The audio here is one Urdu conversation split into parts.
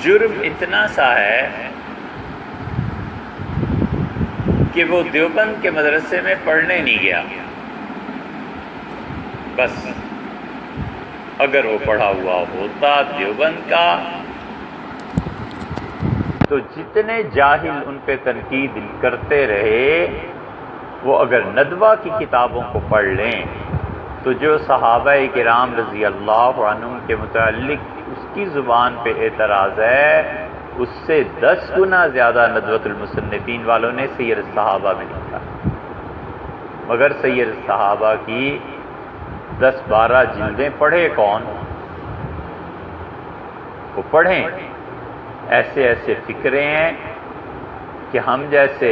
جرم اتنا سا ہے کہ وہ دیوبند کے مدرسے میں پڑھنے نہیں گیا. بس اگر وہ پڑھا ہوا ہوتا دیوبند کا تو جتنے جاہل ان پہ تنقید کرتے رہے وہ اگر ندوہ کی کتابوں کو پڑھ لیں تو جو صحابہ کرام رضی اللہ عنہم کے متعلق اس کی زبان پہ اعتراض ہے اس سے 10 گنا زیادہ ندوۃ المصنفین والوں نے سیر الصحابہ میں لکھا. مگر سیر الصحابہ کی 10-12 جلدیں پڑھے کون؟ وہ پڑھیں. ایسے ایسے فکرے ہیں کہ ہم جیسے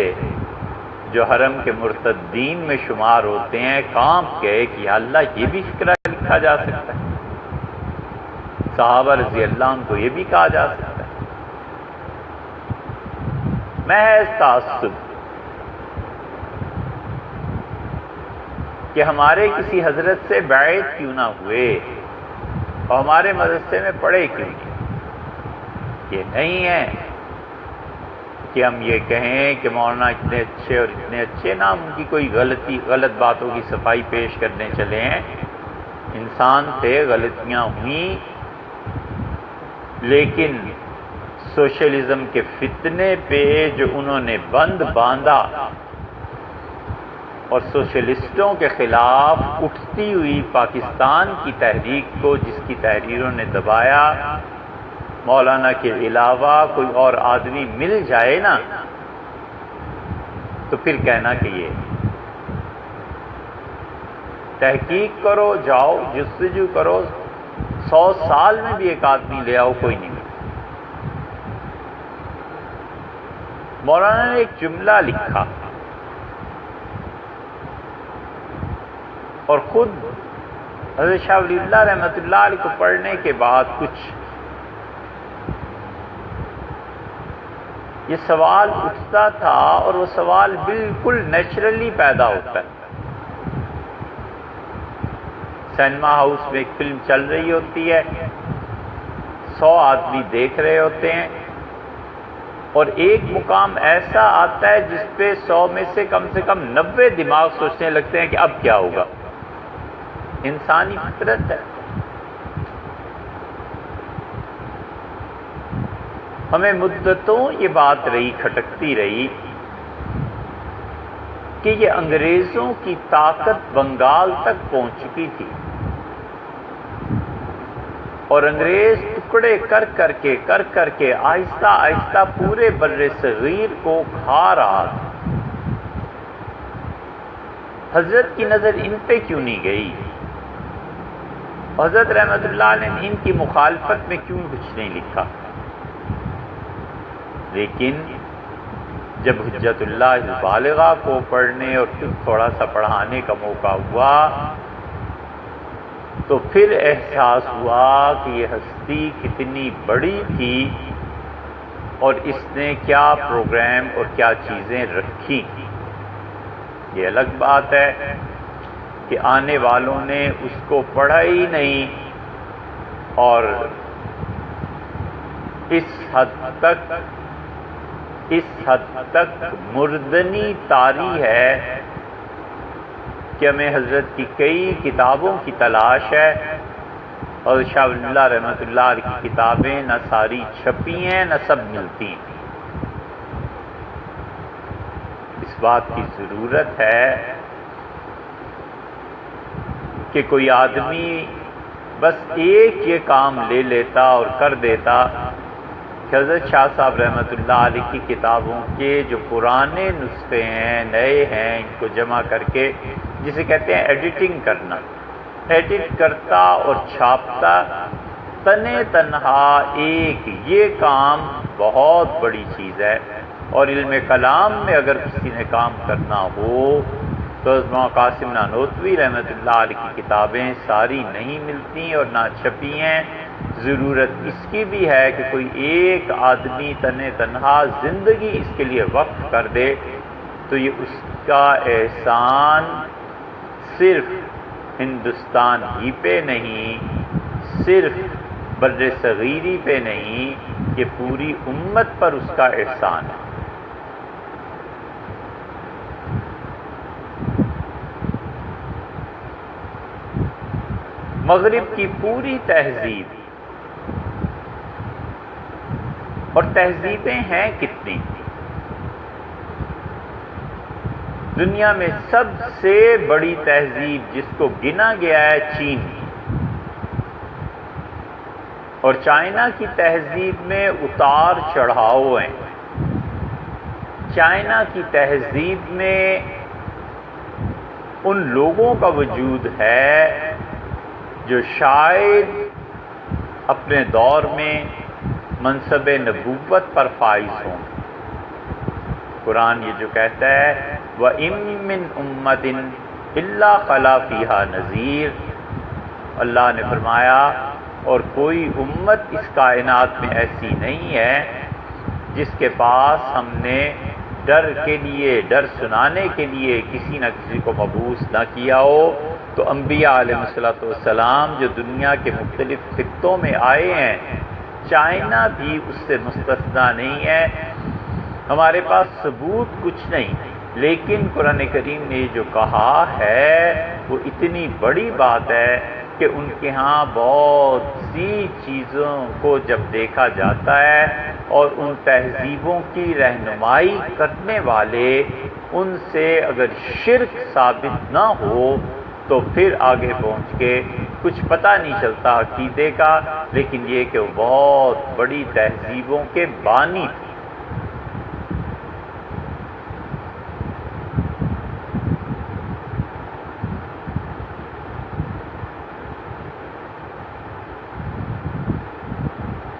جو حرم کے مرتدین میں شمار ہوتے ہیں کانپ گئے کہ یا اللہ یہ بھی فکرہ لکھا جا سکتا ہے. صحابہ رضی اللہ عنہ کو یہ بھی کہا جا سکتا ہے. محض تعصب کہ ہمارے کسی حضرت سے بیعت کیوں نہ ہوئے اور ہمارے مدرسے میں پڑھے کیوں نہیں. یہ نہیں ہے کہ ہم یہ کہیں کہ مولانا اتنے اچھے اور اتنے اچھے نہ ان کی کوئی غلط باتوں کی صفائی پیش کرنے چلے ہیں. انسان سے غلطیاں ہوئیں لیکن سوشلزم کے فتنے پہ جو انہوں نے بند باندھا اور سوشلسٹوں کے خلاف اٹھتی ہوئی پاکستان کی تحریک کو جس کی تحریروں نے دبایا، مولانا کے علاوہ کوئی اور آدمی مل جائے نا تو پھر کہنا کہ یہ تحقیق کرو، جاؤ جستجو کرو، 100 سال میں بھی ایک آدمی لے آؤ کوئی نہیں. مولانا نے ایک جملہ لکھا اور خود حضرت شاہ ولی اللہ رحمۃ اللہ علیہ کو پڑھنے کے بعد کچھ یہ سوال اٹھتا تھا اور وہ سوال بالکل نیچرلی پیدا ہوتا ہے. سینما ہاؤس میں ایک فلم چل رہی ہوتی ہے، 100 آدمی دیکھ رہے ہوتے ہیں اور ایک مقام ایسا آتا ہے جس پہ 100 میں سے کم 90 دماغ سوچنے لگتے ہیں کہ اب کیا ہوگا. انسانی فطرت ہے. ہمیں مدتوں یہ بات رہی کھٹکتی رہی کہ یہ انگریزوں کی طاقت بنگال تک پہنچ چکی تھی اور انگریز ٹکڑے کر کے آہستہ آہستہ پورے بر صغیر کو کھا رہا تھا. حضرت کی نظر ان پہ کیوں نہیں گئی؟ حضرت رحمت اللہ نے ان کی مخالفت میں کیوں کچھ نہیں لکھا؟ لیکن جب حجت اللہ البالغہ کو پڑھنے اور پھر تھوڑا سا پڑھانے کا موقع ہوا تو پھر احساس ہوا کہ یہ ہستی کتنی بڑی تھی اور اس نے کیا پروگرام اور کیا چیزیں رکھی. یہ الگ بات ہے کہ آنے والوں نے اس کو پڑھا ہی نہیں اور اس حد تک مردنی طاری ہے کہ ہمیں حضرت کی کئی کتابوں کی تلاش ہے اور شاہ ولی اللہ رحمۃ اللہ علیہ کی کتابیں نہ ساری چھپی ہیں نہ سب ملتی ہیں. اس بات کی ضرورت ہے کہ کوئی آدمی بس ایک یہ کام لے لیتا اور کر دیتا کہ حضرت شاہ صاحب رحمۃ اللہ علیہ کی کتابوں کے جو پرانے نسخے ہیں نئے ہیں ان کو جمع کر کے جسے کہتے ہیں ایڈیٹنگ کرنا، ایڈٹ کرتا اور چھاپتا تنے تنہا ایک یہ کام بہت بڑی چیز ہے. اور علم کلام میں اگر کسی نے کام کرنا ہو تو مولانا قاسم نانوتوی رحمۃ اللہ علیہ کی کتابیں ساری نہیں ملتی اور نہ چھپی ہیں. ضرورت اس کی بھی ہے کہ کوئی ایک آدمی تنے تنہا زندگی اس کے لیے وقف کر دے تو یہ اس کا احسان صرف ہندوستان ہی پہ نہیں، صرف بر صغیری پہ نہیں، یہ پوری امت پر اس کا احسان ہے۔ مغرب کی پوری تہذیب، اور تہذیبیں ہیں کتنی، دنیا میں سب سے بڑی تہذیب جس کو گنا گیا ہے چین، اور چائنا کی تہذیب میں اتار چڑھاؤ ہیں۔ چائنا کی تہذیب میں ان لوگوں کا وجود ہے جو شاید اپنے دور میں منصب نبوت پر فائز ہوں۔ قرآن یہ جو کہتا ہے وَإِن مِّنْ أُمَّةٍ إِلَّا خَلَا فِيهَا نَذِيرٌ، اللہ نے فرمایا اور کوئی امت اس کائنات میں ایسی نہیں ہے جس کے پاس ہم نے ڈر کے لیے، ڈر سنانے کے لیے کسی نہ کسی کو مبعوث نہ کیا ہو۔ تو انبیاء علیہ السلام جو دنیا کے مختلف خطوں میں آئے ہیں، چائنا بھی اس سے مستثنا نہیں ہے۔ ہمارے پاس ثبوت کچھ نہیں، لیکن قرآن کریم نے جو کہا ہے وہ اتنی بڑی بات ہے کہ ان کے ہاں بہت سی چیزوں کو جب دیکھا جاتا ہے اور ان تہذیبوں کی رہنمائی کرنے والے ان سے اگر شرک ثابت نہ ہو تو پھر آگے پہنچ کے کچھ پتہ نہیں چلتا عقیدے کا، لیکن یہ کہ وہ بہت بڑی تہذیبوں کے بانی تھے۔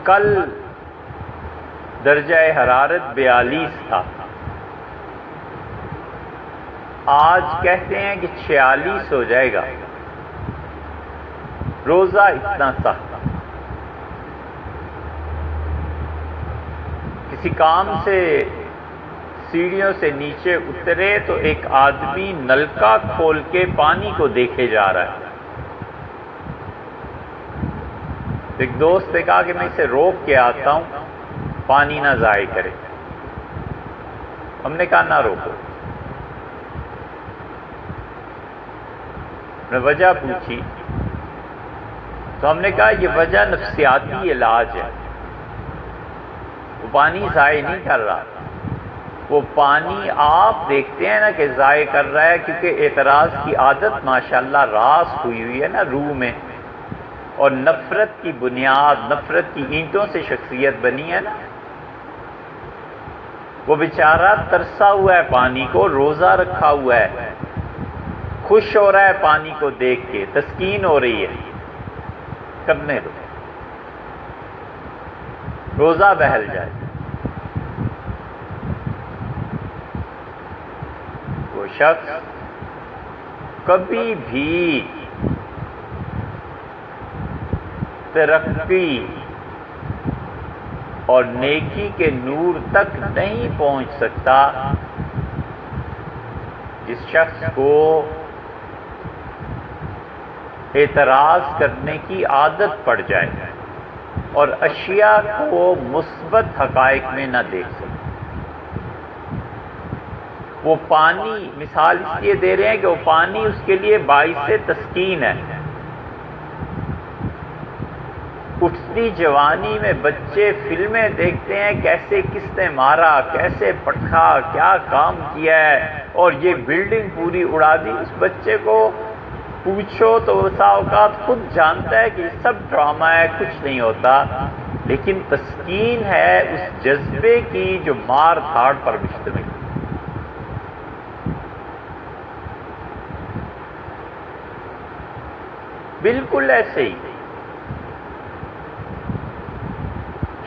کل درجہ حرارت 42 تھا، آج کہتے ہیں کہ 46 ہو جائے گا۔ روزہ اتنا سخت، کسی کام سے سیڑھیوں سے نیچے اترے تو ایک آدمی نلکا کھول کے پانی کو دیکھے جا رہا ہے۔ ایک دوست نے کہا کہ میں اسے روک کے آتا ہوں، پانی نہ ضائع کرے۔ ہم نے کہا نہ روکو۔ میں وجہ پوچھی تو ہم نے کہا یہ وجہ نفسیاتی علاج ہے، وہ پانی ضائع نہیں کر رہا، وہ پانی آپ دیکھتے ہیں نا کہ ضائع کر رہا ہے کیونکہ اعتراض کی عادت ماشاءاللہ راس ہوئی ہے نا روح میں، اور نفرت کی بنیاد، نفرت کی اینٹوں سے شخصیت بنی ہے نا۔ وہ بیچارہ ترسا ہوا ہے پانی کو، روزہ رکھا ہوا ہے، خوش ہو رہا ہے پانی کو دیکھ کے، تسکین ہو رہی ہے، کرنے دو، روزہ بہل جائے۔ وہ شخص کبھی بھی ترقی اور نیکی کے نور تک نہیں پہنچ سکتا جس شخص کو اعتراض کرنے کی عادت پڑ جائے اور اشیاء کو مثبت حقائق میں نہ دیکھ سکے۔ وہ پانی مثال اس لیے دے رہے ہیں کہ وہ پانی اس کے لیے باعث تسکین ہے۔ اٹھتی جوانی میں بچے فلمیں دیکھتے ہیں کیسے کس نے مارا، کیسے پٹخا، کیا کام کیا ہے، اور یہ بلڈنگ پوری اڑا دی۔ اس بچے کو پوچھو تو بسا اوقات خود جانتا ہے کہ یہ سب ڈرامہ ہے، کچھ نہیں ہوتا، لیکن تسکین ہے اس جذبے کی جو مار دھاڑ پر مشتمل ہے۔ بالکل ایسے ہی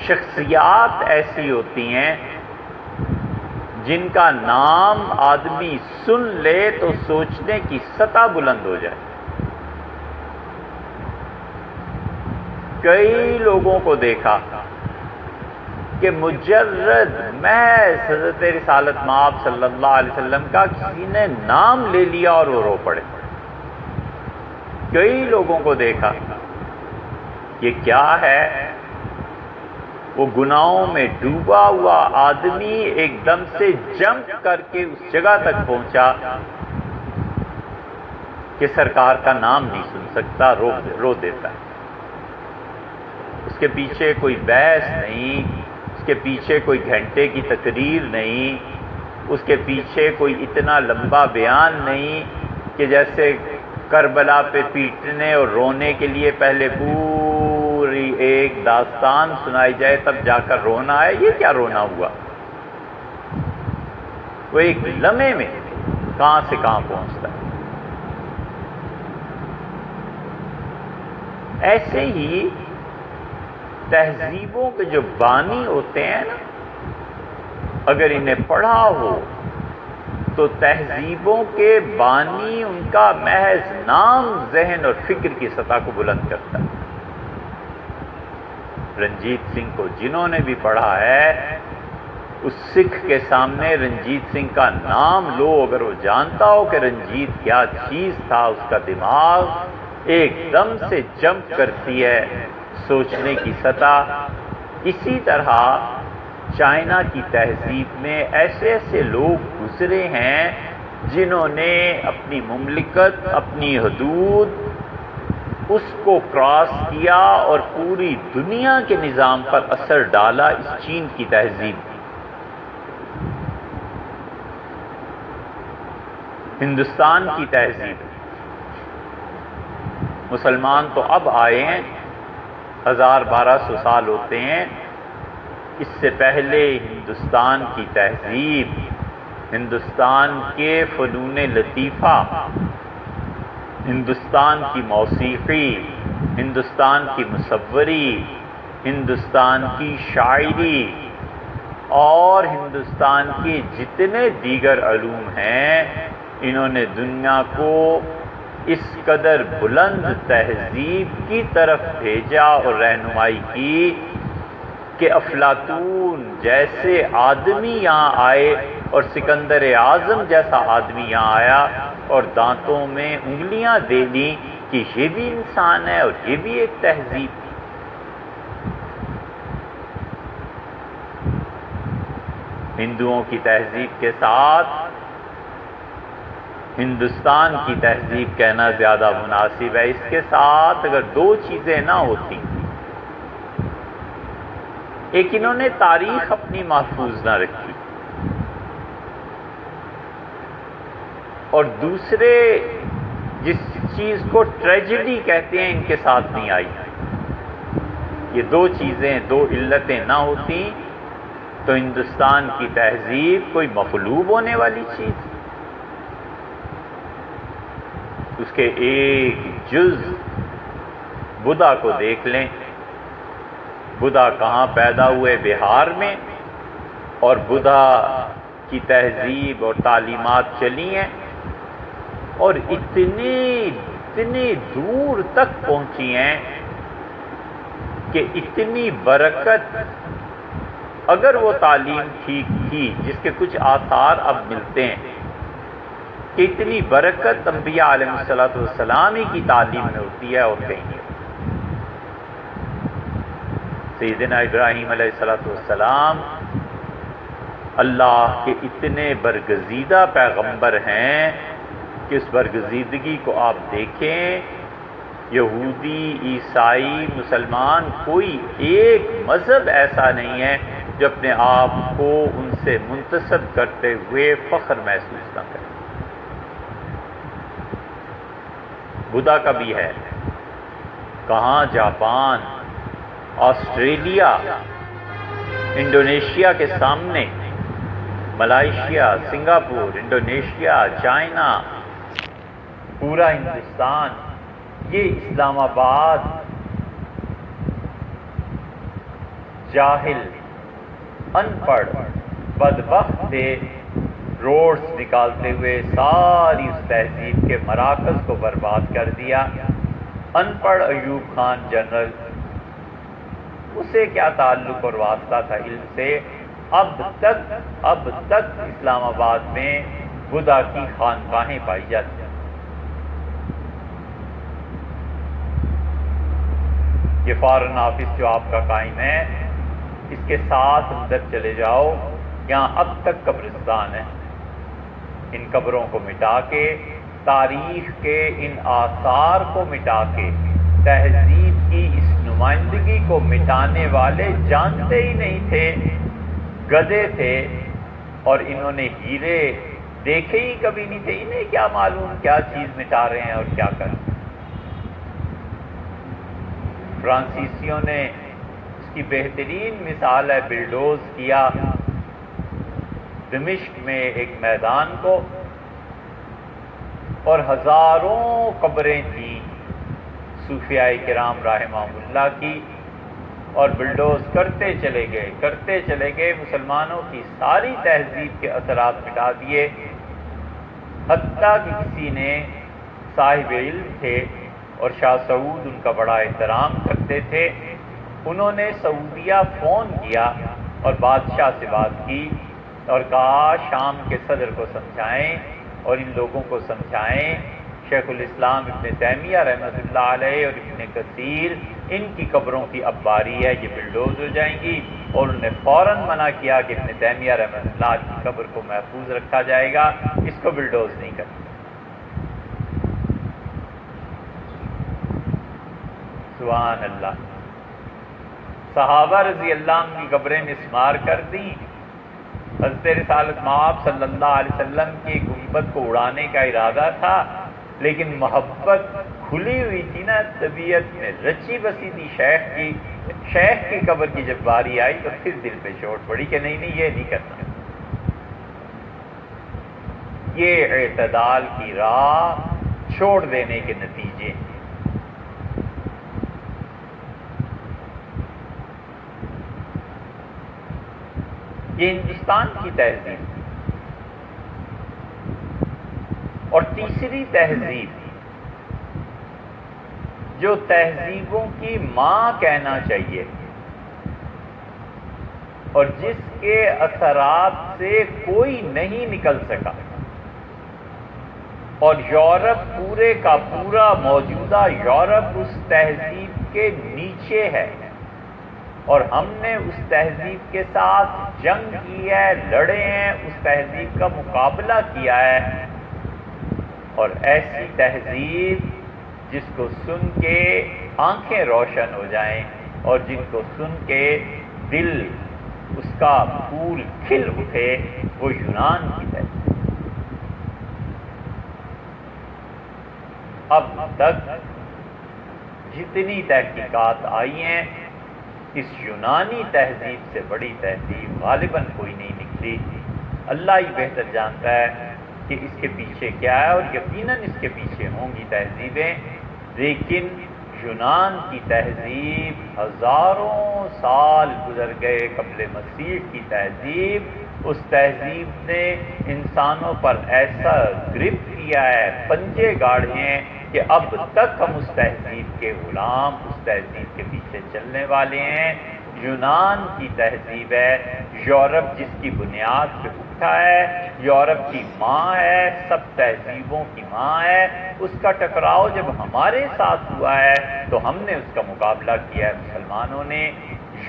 شخصیات ایسی ہوتی ہیں جن کا نام آدمی سن لے تو سوچنے کی سطح بلند ہو جائے۔ کئی لوگوں کو دیکھا کہ مجرد محض حضرت رسالت مآب صلی اللہ علیہ وسلم کا کسی نے نام لے لیا اور وہ رو پڑے۔ کئی لوگوں کو دیکھا یہ کیا ہے؟ وہ گناہوں میں ڈوبا ہوا آدمی ایک دم سے جمپ کر کے اس جگہ تک پہنچا کہ سرکار کا نام نہیں سن سکتا، رو دیتا ہے۔ اس کے پیچھے کوئی بحث نہیں، اس کے پیچھے کوئی گھنٹے کی تقریر نہیں، اس کے پیچھے کوئی اتنا لمبا بیان نہیں کہ جیسے کربلا پہ پیٹنے اور رونے کے لیے پہلے پوری ایک داستان سنائی جائے تب جا کر رونا ہے۔ یہ کیا رونا ہوا؟ وہ ایک لمحے میں کہاں سے کہاں پہنچتا ہے۔ ایسے ہی تہذیبوں کے جو بانی ہوتے ہیں نا، اگر انہیں پڑھا ہو تو تہذیبوں کے بانی ان کا محض نام ذہن اور فکر کی سطح کو بلند کرتا ہے۔ رنجیت سنگھ کو جنہوں نے بھی پڑھا ہے، اس سکھ کے سامنے رنجیت سنگھ کا نام لو، اگر وہ جانتا ہو کہ رنجیت کیا چیز تھا، اس کا دماغ ایک دم سے جمپ کرتی ہے سوچنے کی سطح۔ اسی طرح چائنا کی تہذیب میں ایسے ایسے لوگ گزرے ہیں جنہوں نے اپنی مملکت، اپنی حدود، اس کو کراس کیا اور پوری دنیا کے نظام پر اثر ڈالا۔ اس چین کی تہذیب، ہندوستان کی تہذیب، مسلمان تو اب آئے ہیں، 1200 سال ہوتے ہیں، اس سے پہلے ہندوستان کی تہذیب، ہندوستان کے فنون لطیفہ، ہندوستان کی موسیقی، ہندوستان کی مصوری، ہندوستان کی شاعری اور ہندوستان کے جتنے دیگر علوم ہیں، انہوں نے دنیا کو اس قدر بلند تہذیب کی طرف بھیجا اور رہنمائی کی کہ افلاطون جیسے آدمی یہاں آئے اور سکندر اعظم جیسا آدمی یہاں آیا اور دانتوں میں انگلیاں دے دیں کہ یہ بھی انسان ہے اور یہ بھی ایک تہذیب۔ ہندوؤں کی تہذیب کے ساتھ ہندوستان کی تہذیب کہنا زیادہ مناسب ہے۔ اس کے ساتھ اگر دو چیزیں نہ ہوتی، ایک انہوں نے تاریخ اپنی محفوظ نہ رکھی، اور دوسرے جس چیز کو ٹریجڈی کہتے ہیں ان کے ساتھ نہیں آئی۔ یہ دو چیزیں، دو علتیں نہ ہوتی تو ہندوستان کی تہذیب کوئی مغلوب ہونے والی چیز، اس کے ایک جز بدھا کو دیکھ لیں۔ بدھا کہاں پیدا ہوئے؟ بہار میں، اور بدھا کی تہذیب اور تعلیمات چلی ہیں اور اتنی دور تک پہنچی ہیں کہ اتنی برکت، اگر وہ تعلیم ٹھیک تھی، جس کے کچھ آثار اب ملتے ہیں، کہ اتنی برکت انبیاء علیہ السلام ہی کی تعلیم میں ہوتی ہے اور کہیں نہیں۔ سیدنا ابراہیم علیہ السلام اللہ کے اتنے برگزیدہ پیغمبر ہیں کہ اس برگزیدگی کو آپ دیکھیں، یہودی، عیسائی، مسلمان، کوئی ایک مذہب ایسا نہیں ہے جو اپنے آپ کو ان سے منتسب کرتے ہوئے فخر محسوس نہ کرے۔ بدھا کا بھی ہے، کہاں؟ جاپان، آسٹریلیا، انڈونیشیا کے سامنے، ملائیشیا، سنگاپور، انڈونیشیا، چائنا، پورا ہندوستان، یہ اسلام آباد جاہل، ان پڑھ، بدبخت سے روڈز نکالتے ہوئے ساری اس تہذیب کے مراکز کو برباد کر دیا۔ ان پڑھ ایوب خان جنرل، اسے کیا تعلق اور واسطہ تھا علم سے؟ اب تک اسلام آباد میں بدھا کی خانقاہیں پائی جاتی ہیں۔ یہ فارن آفس جو آپ کا قائم ہے، اس کے ساتھ اندر چلے جاؤ، یہاں اب تک قبرستان ہے۔ ان قبروں کو مٹا کے، تاریخ کے ان آثار کو مٹا کے، تہذیب کی اس نمائندگی کو مٹانے والے جانتے ہی نہیں تھے، گدھے تھے، اور انہوں نے ہیرے دیکھے ہی کبھی نہیں تھے۔ انہیں کیا معلوم کیا چیز مٹا رہے ہیں اور کیا کر رہے ہیں۔ فرانسیسیوں نے اس کی بہترین مثال ہے، بلڈوز کیا دمشق میں ایک میدان کو، اور ہزاروں قبریں تھیں صوفیاء کرام رحمہم اللہ کی، اور بلڈوز کرتے چلے گئے، مسلمانوں کی ساری تہذیب کے اثرات مٹا دیے، حتیٰ کہ کسی نے صاحب علم تھے اور شاہ سعود ان کا بڑا احترام کرتے تھے، انہوں نے سعودیہ فون کیا اور بادشاہ سے بات کی اور کہا شام کے صدر کو سمجھائیں اور ان لوگوں کو سمجھائیں، شیخ الاسلام ابن تیمیہ رحمۃ اللہ علیہ اور ابن کثیر، ان کی قبروں کی اب باری ہے، یہ بلڈوز ہو جائیں گی، اور انہوں نے فوراً منع کیا کہ ابن تیمیہ رحمۃ اللہ کی قبر کو محفوظ رکھا جائے گا، اس کو بلڈوز نہیں کرنا۔ سبحان اللہ۔ صحابہ رضی اللہ عنہ کی قبریں مسمار کر دیں، حضرت رسالت مآب صلی اللہ علیہ وسلم کی غیبت کو اڑانے کا ارادہ تھا، لیکن محبت کھلی ہوئی تھی نا، طبیعت میں رچی بسی تھی شیخ کی قبر کی جب باری آئی تو پھر دل پہ چوٹ پڑی کہ نہیں یہ نہیں کرنا۔ یہ اعتدال کی راہ چھوڑ دینے کے نتیجے۔ یہ ہندوستان کی تہذیب، اور تیسری تہذیب جو تہذیبوں کی ماں کہنا چاہیے اور جس کے اثرات سے کوئی نہیں نکل سکا، اور یورپ پورے کا پورا موجودہ یورپ اس تہذیب کے نیچے ہے، اور ہم نے اس تہذیب کے ساتھ جنگ کی ہے، لڑے ہیں، اس تہذیب کا مقابلہ کیا ہے، اور ایسی تہذیب جس کو سن کے آنکھیں روشن ہو جائیں اور جن کو سن کے دل اس کا پھول کھل اٹھے، وہ یونان کی تہذیب۔ اب تک جتنی تحقیقات آئی ہیں، اس یونانی تہذیب سے بڑی تہذیب غالباً کوئی نہیں نکلی۔ اللہ ہی بہتر جانتا ہے کہ اس کے پیچھے کیا ہے، اور یقیناً اس کے پیچھے ہوں گی تہذیبیں، لیکن یونان کی تہذیب ہزاروں سال گزر گئے قبل مسیح کی تہذیب، اس تہذیب نے انسانوں پر ایسا گرپ کیا ہے، پنجے گاڑے ہیں کہ اب تک ہم اس تہذیب کے غلام، اس تہذیب کے پیچھے چلنے والے ہیں۔ یونان کی تہذیب ہے، یورپ جس کی بنیاد پہ اٹھا ہے، یورپ کی ماں ہے، سب تہذیبوں کی ماں ہے، اس کا ٹکراؤ جب ہمارے ساتھ ہوا ہے تو ہم نے اس کا مقابلہ کیا ہے مسلمانوں نے۔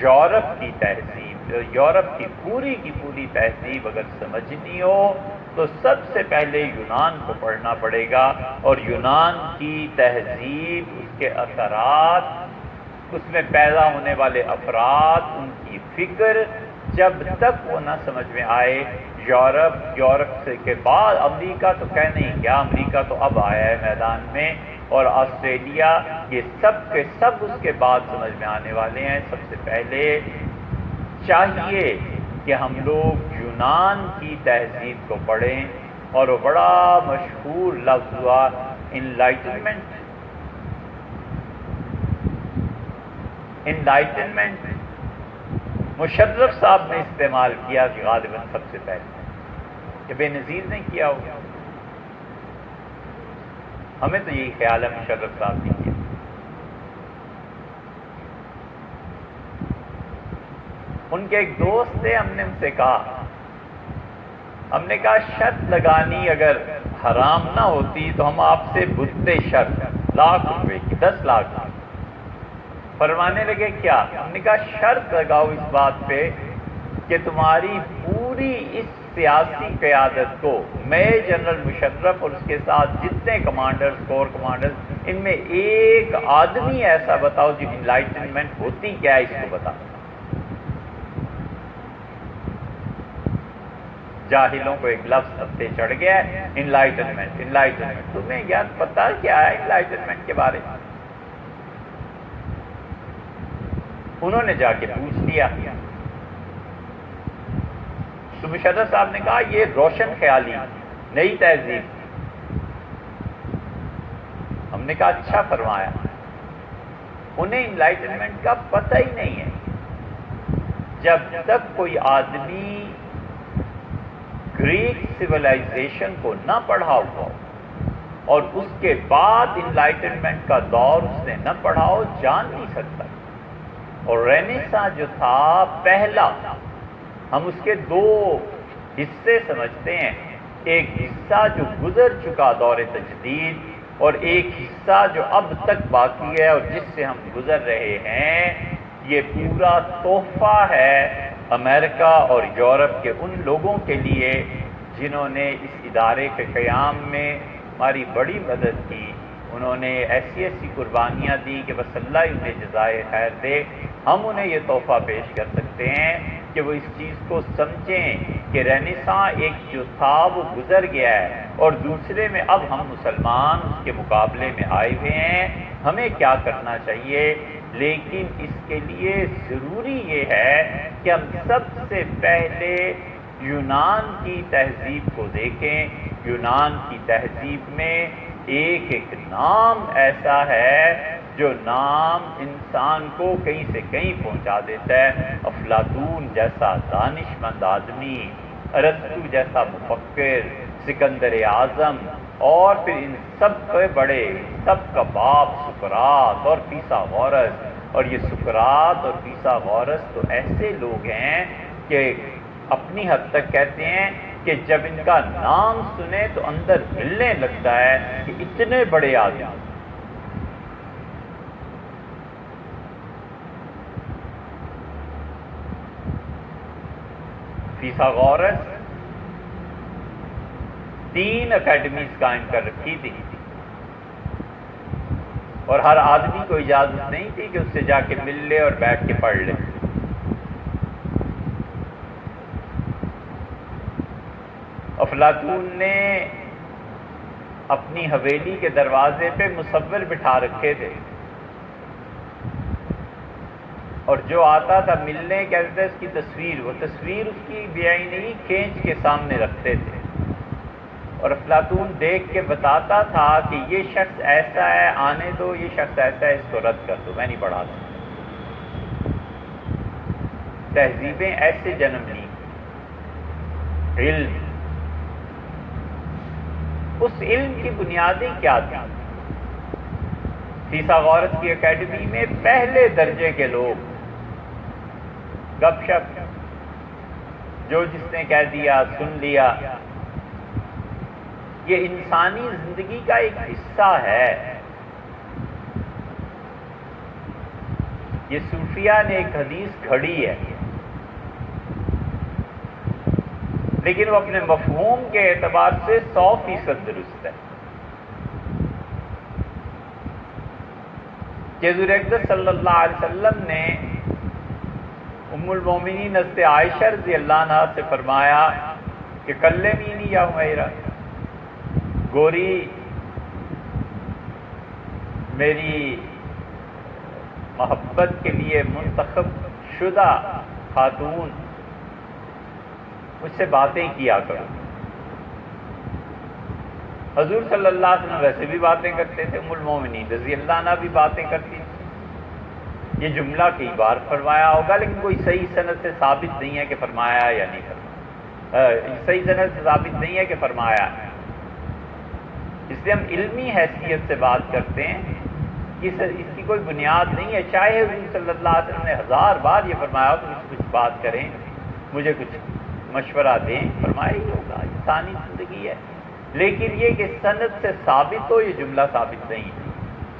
یورپ کی تہذیب، یورپ کی پوری تہذیب اگر سمجھنی ہو تو سب سے پہلے یونان کو پڑھنا پڑے گا، اور یونان کی تہذیب، اس کے اثرات، اس میں پیدا ہونے والے افراد، ان کی فکر، جب تک وہ نہ سمجھ میں آئے، یورپ سے کے بعد امریکہ تو کہہ نہیں کیا، امریکہ تو اب آیا ہے میدان میں، اور آسٹریلیا، یہ سب کے سب اس کے بعد سمجھ میں آنے والے ہیں۔ سب سے پہلے چاہیے کہ ہم لوگ یونان کی تہذیب کو پڑھیں، اور وہ بڑا مشہور لفظ ہوا انلائٹنمنٹ۔ مشرف صاحب نے استعمال کیا کہ غالباً سب سے پہلے، کہ بے نظیر نے کیا ہوگا، ہمیں تو یہی خیال ہے مشرف صاحب نے کیا۔ ان کے ایک دوست تھے، ہم نے ان سے کہا، شرط لگانی اگر حرام نہ ہوتی تو ہم آپ سے بجتے شرط 1,00,000 روپے کی، 10 لاکھ کی۔ فرمانے لگے کیا؟ ہم نے کہا شرط لگاؤ اس بات پہ کہ تمہاری پوری اس سیاسی قیادت کو میں جنرل مشرف اور اس کے ساتھ جتنے کمانڈرز، کور کمانڈرز، ان میں ایک آدمی ایسا بتاؤ جو انلائٹنمنٹ ہوتی کیا ہے اس کو بتا۔ جاہلوں کو ایک لفظ سب سے چڑھ گیا ہے، انلائٹنمنٹ۔ انلائٹنمنٹ تمہیں یاد پتا کیا ہے انلائٹنمنٹ کے بارے میں؟ انہوں نے جا کے پوچھ لیا تو مشرف صاحب نے کہا یہ روشن خیالی، نئی تہذیب۔ ہم نے کہا اچھا فرمایا، انہیں انلائٹنمنٹ کا پتہ ہی نہیں ہے جب تک کوئی آدمی گریک سویلائزیشن کو نہ پڑھا ہو اور اس کے بعد انلائٹنمنٹ کا دور اس نے نہ پڑھا ہو، جان نہیں سکتا۔ اور رینیساں جو تھا پہلا، ہم اس کے دو حصے سمجھتے ہیں، ایک حصہ جو گزر چکا دور تجدید اور ایک حصہ جو اب تک باقی ہے اور جس سے ہم گزر رہے ہیں۔ یہ پورا تحفہ ہے امریکہ اور یورپ کے ان لوگوں کے لیے جنہوں نے اس ادارے کے قیام میں ہماری بڑی مدد کی۔ انہوں نے ایسی ایسی قربانیاں دی کہ بس اللہ ہی انہیں جزائے خیر دے۔ ہم انہیں یہ تحفہ پیش کر سکتے ہیں کہ وہ اس چیز کو سمجھیں کہ رینیساں ایک جو تھا وہ گزر گیا ہے اور دوسرے میں اب ہم مسلمان اس کے مقابلے میں آئے ہوئے ہیں۔ ہمیں کیا کرنا چاہیے؟ لیکن اس کے لیے ضروری یہ ہے کہ ہم سب سے پہلے یونان کی تہذیب کو دیکھیں۔ یونان کی تہذیب میں ایک ایک نام ایسا ہے جو نام انسان کو کہیں سے کہیں پہنچا دیتا ہے۔ افلاطون جیسا دانشمند آدمی، ارسطو جیسا مفکر، سکندر اعظم، اور پھر ان سب سے بڑے، سب کا باپ سقراط اور فیثاغورس۔ اور یہ سقراط اور فیثاغورس تو ایسے لوگ ہیں کہ اپنی حد تک کہتے ہیں کہ جب ان کا نام سنے تو اندر ہلنے لگتا ہے کہ اتنے بڑے آدمی۔ فیثاغورس 3 اکیڈمیز قائم کر رکھی تھی اور ہر آدمی کو اجازت نہیں تھی کہ اس سے جا کے مل لے اور بیٹھ کے پڑھ لے۔ افلاطون نے اپنی حویلی کے دروازے پہ مصور بٹھا رکھے تھے اور جو آتا تھا ملنے کہتے تھے اس کی تصویر، وہ تصویر اس کی بیائی نہیں کھینچ کے سامنے رکھتے تھے اور افلاطون دیکھ کے بتاتا تھا کہ یہ شخص ایسا ہے، آنے دو، یہ شخص ایسا ہے، اس کو رد کر دو، میں نہیں پڑھا سکتا۔ تہذیبیں ایسے جنم لی۔ علم، اس علم کی بنیادیں کیا تھی؟ فیثاغورس کی اکیڈمی میں پہلے درجے کے لوگ گپ شپ، جو جس نے کہہ دیا سن لیا۔ یہ انسانی زندگی کا ایک حصہ ہے۔ یہ صوفیہ نے ایک حدیث گھڑی ہے لیکن وہ اپنے مفہوم کے اعتبار سے 100% درست ہے کہ حضور اقدس صلی اللہ علیہ وسلم نے ام المومنین حضرت عائشہ رضی اللہ عنہا سے فرمایا کہ کلمینی یا حمیرہ، گوری میری محبت کے لیے منتخب شدہ خاتون، مجھ سے باتیں کیا کرو۔ حضور صلی اللہ علیہ وسلم ویسے بھی باتیں کرتے تھے، ام المومنین رضی اللہ عنہ بھی باتیں کرتی تھی۔ یہ جملہ کئی بار فرمایا ہوگا لیکن کوئی صحیح سند سے ثابت نہیں ہے کہ فرمایا یا نہیں فرمایا، صحیح سند سے ثابت نہیں ہے کہ فرمایا ہے۔ اس لیے ہم علمی حیثیت سے بات کرتے ہیں، اس کی کوئی بنیاد نہیں ہے۔ چاہے حضور صلی اللہ علیہ وسلم نے 1000 بار یہ فرمایا ہو کہ مجھ سے کچھ بات کریں، مجھے کچھ مشورہ دیں، فرمایا ہی ہوگا، انسانی زندگی ہے۔ لیکن یہ کہ سند سے ثابت ہو، یہ جملہ ثابت نہیں ہے۔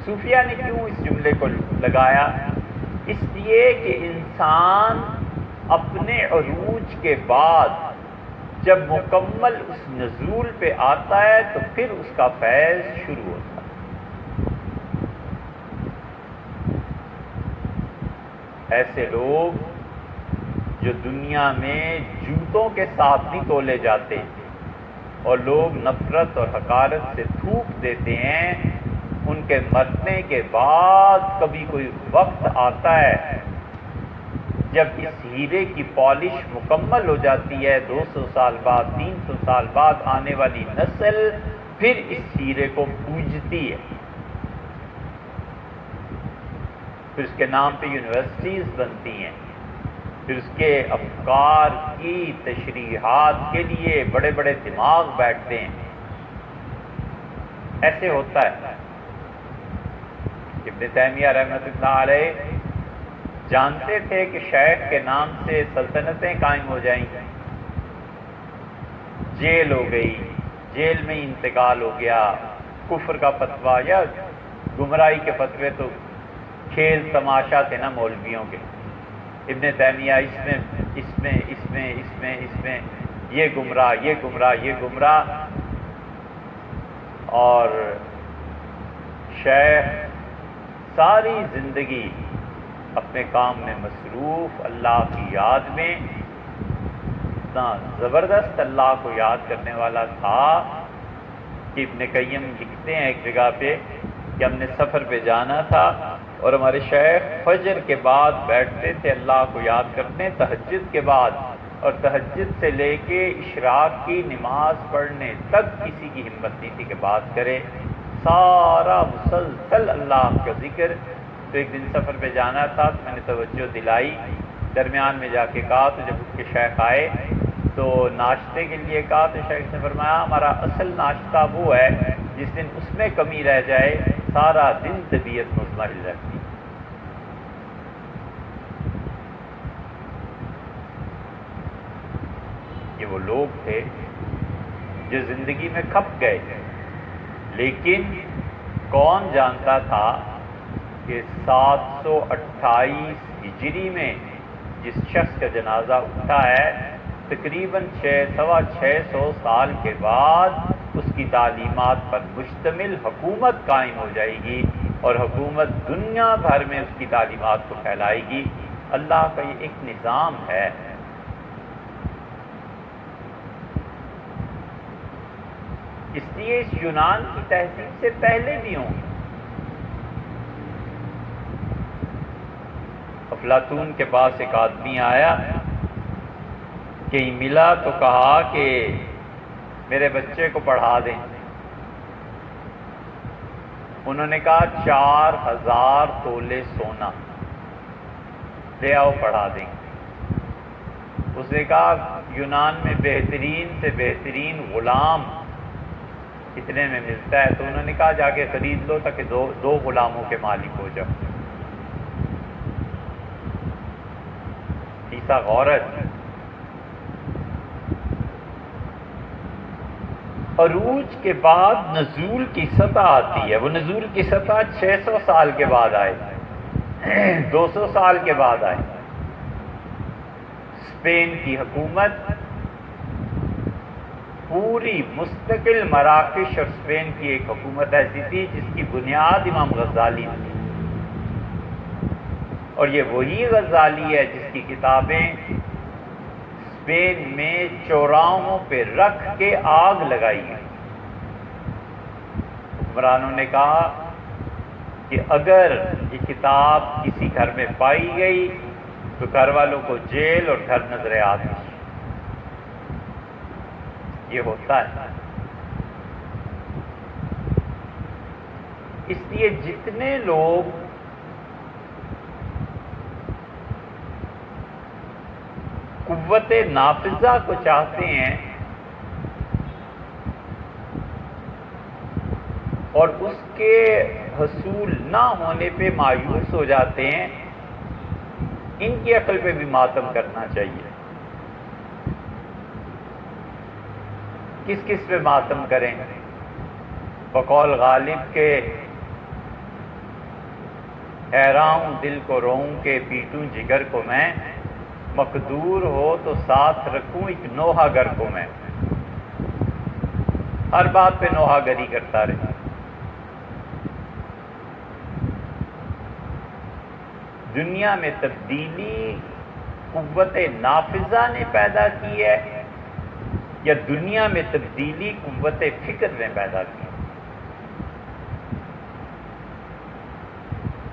صوفیہ نے کیوں اس جملے کو لگایا؟ اس لیے کہ انسان اپنے عروج کے بعد جب مکمل اس نزول پہ آتا ہے تو پھر اس کا فیض شروع ہوتا ہے۔ ایسے لوگ جو دنیا میں جوتوں کے ساتھ نہیں تولے جاتے اور لوگ نفرت اور حقارت سے تھوک دیتے ہیں، ان کے مرنے کے بعد کبھی کوئی وقت آتا ہے جب اس ہیرے کی پالش مکمل ہو جاتی ہے، 200 سال بعد 300 سال بعد آنے والی نسل پھر اس ہیرے کو پوجتی ہے، پھر اس کے نام پہ یونیورسٹیز بنتی ہیں، پھر اس کے افکار کی تشریحات کے لیے بڑے بڑے دماغ بیٹھتے ہیں۔ ایسے ہوتا ہے۔ ابن تیمیہ رحمۃ اللہ علیہ جانتے تھے کہ شیخ کے نام سے سلطنتیں قائم ہو جائیں گی، جیل ہو گئی، جیل میں انتقال ہو گیا، کفر کا فتویٰ یا گمراہی کے فتوے تو کھیل تماشا تھے نا مولویوں کے۔ ابن تیمیہ اس میں یہ گمراہ اور شیخ ساری زندگی اپنے کام میں مصروف، اللہ کی یاد میں اتنا زبردست اللہ کو یاد کرنے والا تھا کہ ابن قیم لکھتے ہیں ایک جگہ پہ کہ ہم نے سفر پہ جانا تھا اور ہمارے شیخ فجر کے بعد بیٹھتے تھے اللہ کو یاد کرتے، تہجد کے بعد، اور تہجد سے لے کے اشراق کی نماز پڑھنے تک کسی کی ہمت نہیں تھی کہ بات کرے، سارا مسلسل اللہ کا ذکر۔ تو ایک دن سفر پہ جانا تھا تو میں نے توجہ دلائی، درمیان میں جا کے کہا، تو جب اس کے شیخ آئے تو ناشتے کے لیے کہا تو شیخ نے فرمایا ہمارا اصل ناشتہ وہ ہے جس دن اس میں کمی رہ جائے سارا دن طبیعت مطمئن رہتی۔ یہ وہ لوگ تھے جو زندگی میں کھپ گئے، لیکن کون جانتا تھا کہ 728 ہجری میں جس شخص کا جنازہ اٹھا ہے تقریباً 600 سال کے بعد اس کی تعلیمات پر مشتمل حکومت قائم ہو جائے گی اور حکومت دنیا بھر میں اس کی تعلیمات کو پھیلائے گی۔ اللہ کا یہ ایک نظام ہے۔ اس لیے اس یونان کی تہذیب سے پہلے بھی ہوں۔ افلاطون کے پاس ایک آدمی آیا، کہیں ملا تو کہا کہ میرے بچے کو پڑھا دیں۔ انہوں نے کہا 4000 تولے سونا لے آؤ پڑھا دیں۔ اس نے کہا یونان میں بہترین سے بہترین غلام کتنے میں ملتا ہے؟ تو انہوں نے کہا جا کے خرید لو تاکہ دو غلاموں کے مالک ہو جاؤ۔ تیسا غورت۔ عروج کے بعد نزول کی سطح آتی ہے، وہ نزول کی سطح 600 سال کے بعد آئے، 200 سال کے بعد آئے۔ اسپین کی حکومت پوری مستقل مراکش اور اسپین کی ایک حکومت ایسی تھی جس کی بنیاد امام غزالی تھی، اور یہ وہی غزالی ہے جس کی کتابیں اسپین میں چوراہوں پہ رکھ کے آگ لگائی گئی۔ حکمرانوں نے کہا کہ اگر یہ کتاب کسی گھر میں پائی گئی تو گھر والوں کو جیل اور گھر نظر آتی۔ یہ ہوتا ہے۔ اس لیے جتنے لوگ قوت نافذہ کو چاہتے ہیں اور اس کے حصول نہ ہونے پہ مایوس ہو جاتے ہیں، ان کی عقل پہ بھی ماتم کرنا چاہیے۔ کس کس پہ ماتم کریں؟ بقول غالب کے حیراں ہوں دل کو روؤں کہ پیٹوں جگر کو میں، مقدور ہو تو ساتھ رکھوں ایک نوحہ گر کو میں۔ ہر بات پہ نوحہ گری کرتا رہے۔ دنیا میں تبدیلی قوت نافذہ نے پیدا کی ہے یا دنیا میں تبدیلی قوت فکر نے پیدا کی؟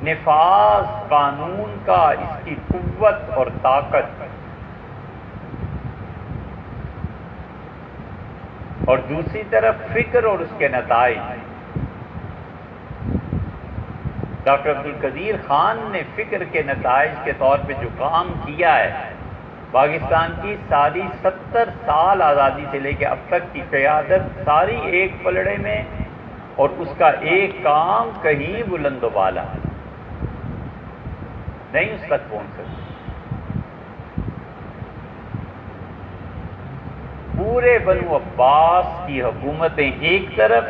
نفاذ قانون کا، اس کی قوت اور طاقت، اور دوسری طرف فکر اور اس کے نتائج۔ ڈاکٹر عبدالقدیر خان نے فکر کے نتائج کے طور پہ جو کام کیا ہے، پاکستان کی ساری 70 سال آزادی سے لے کے اب تک کی قیادت ساری ایک پلڑے میں، اور اس کا ایک کام کہیں بلند و بالا نہیں اس تک پہنچ سکتی۔ پورے بنو عباس کی حکومتیں ایک طرف،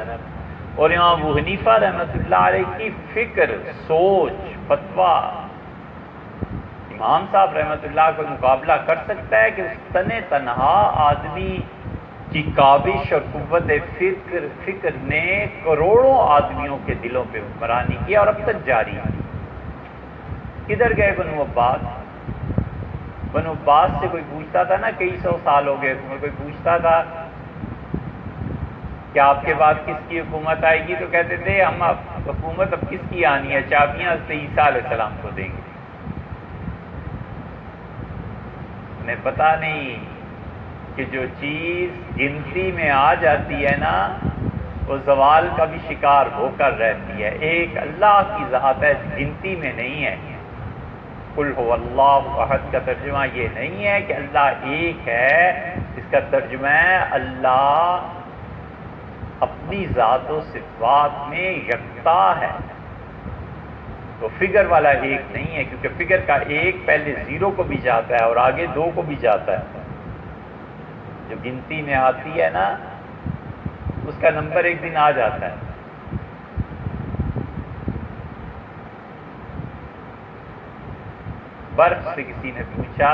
اور امام ابو حنیفہ رحمۃ اللہ علیہ کی فکر، سوچ، فتویٰ۔ امام صاحب رحمۃ اللہ کو مقابلہ کر سکتا ہے کہ اس تنے تنہا آدمی کی کاوش اور قوت فکر نے کروڑوں آدمیوں کے دلوں پہ حکمرانی کی اور اب تک جاری ہے۔ کدھر گئے بنو عباس؟ بنو عباس سے کوئی پوچھتا تھا نا، کئی سو سال ہو گئے، کوئی پوچھتا تھا کہ آپ کے بعد کس کی حکومت آئے گی، تو کہتے تھے ہم حکومت اب کس کی آنی ہے، چابیاں حضرت عیسیٰ علیہ السلام کو دیں گے۔ انہیں پتہ نہیں کہ جو چیز گنتی میں آ جاتی ہے نا، وہ زوال کا بھی شکار ہو کر رہتی ہے۔ ایک اللہ کی ذات ہے، گنتی میں نہیں ہے۔ قل هو اللہ احد کا ترجمہ یہ نہیں ہے کہ اللہ ایک ہے، اس کا ترجمہ ہے اللہ اپنی ذات و صفات میں یکتا ہے۔ تو فگر والا ایک نہیں ہے، کیونکہ فگر کا ایک پہلے 0 کو بھی جاتا ہے اور آگے 2 کو بھی جاتا ہے۔ جو گنتی میں آتی ہے نا، اس کا نمبر ایک دن آ جاتا ہے۔ برف سے کسی نے پوچھا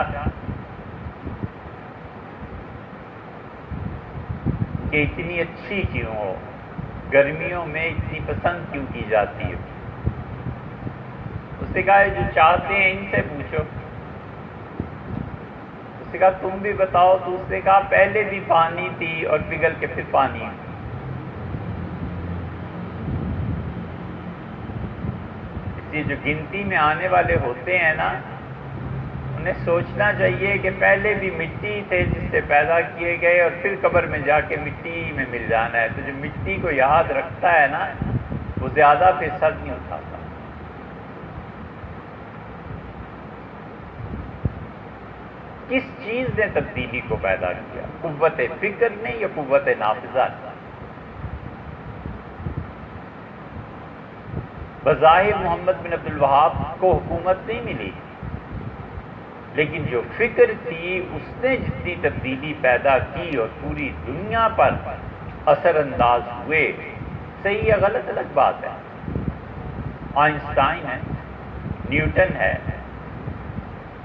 کہ اتنی اچھی کیوں ہو، گرمیوں میں اتنی پسند کیوں کی جاتی ہے؟ اس نے کہا جو چاہتے ہیں ان سے پوچھو۔ اس نے کہا تم بھی بتاؤ، تو اس نے کہا پہلے بھی پانی تھی اور پگھل کے پھر پانی۔ اس لیے جو گنتی میں آنے والے ہوتے ہیں نا، انہیں سوچنا چاہیے کہ پہلے بھی مٹی تھے جس سے پیدا کیے گئے، اور پھر قبر میں جا کے مٹی میں مل جانا ہے۔ تو جو مٹی کو یاد رکھتا ہے نا، وہ زیادہ پھر سر نہیں اٹھاتا۔ کس چیز نے تبدیلی کو پیدا کیا؟ قوت فکر نے یا قوت نافذہ نے؟ بظاہر محمد بن عبد الوہاب کو حکومت نہیں ملی، لیکن جو فکر تھی اس نے جتنی تبدیلی پیدا کی اور پوری دنیا پر اثر انداز ہوئے۔ صحیح یا غلط الگ بات ہے۔ آئنسٹائن ہے، نیوٹن ہے،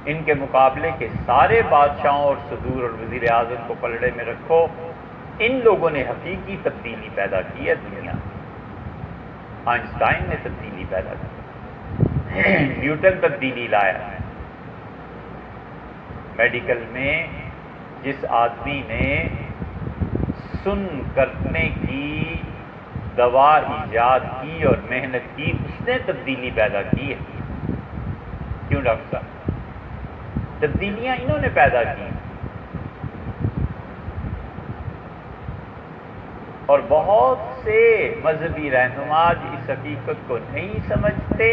ان کے مقابلے کے سارے بادشاہوں اور صدور اور وزیر اعظم کو پلڑے میں رکھو، ان لوگوں نے حقیقی تبدیلی پیدا کی ہے دنیا میں۔ آئنسٹائن نے تبدیلی پیدا کی، نیوٹن تبدیلی لایا ہے۔ میڈیکل میں جس آدمی نے سن کرنے کی دوا ایجاد کی اور محنت کی، اس نے تبدیلی پیدا کی ہے۔ کیوں ڈاکٹر صاحب؟ تبدیلیاں انہوں نے پیدا کی، اور بہت سے مذہبی رہنما اس حقیقت کو نہیں سمجھتے،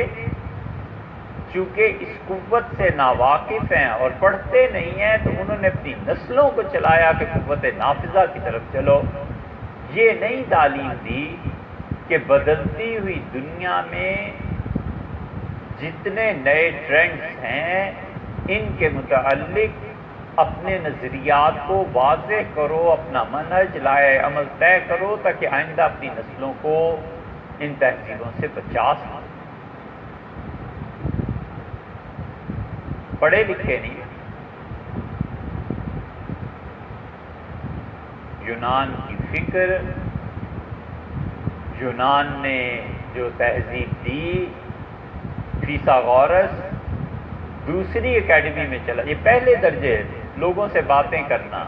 چونکہ اس قوت سے ناواقف ہیں اور پڑھتے نہیں ہیں، تو انہوں نے اپنی نسلوں کو چلایا کہ قوت نافذہ کی طرف چلو۔ یہ نہیں تعلیم دی کہ بدلتی ہوئی دنیا میں جتنے نئے ٹرینڈز ہیں، ان کے متعلق اپنے نظریات کو واضح کرو، اپنا منہج لائے عمل طے کرو، تاکہ آئندہ اپنی نسلوں کو ان تہذیبوں سے بچا سکو۔ پڑھے لکھے نہیں. یونان کی فکر، یونان نے جو تہذیب دی، فیثاغورس دوسری اکیڈمی میں چلا. یہ پہلے درجے لوگوں سے باتیں کرنا،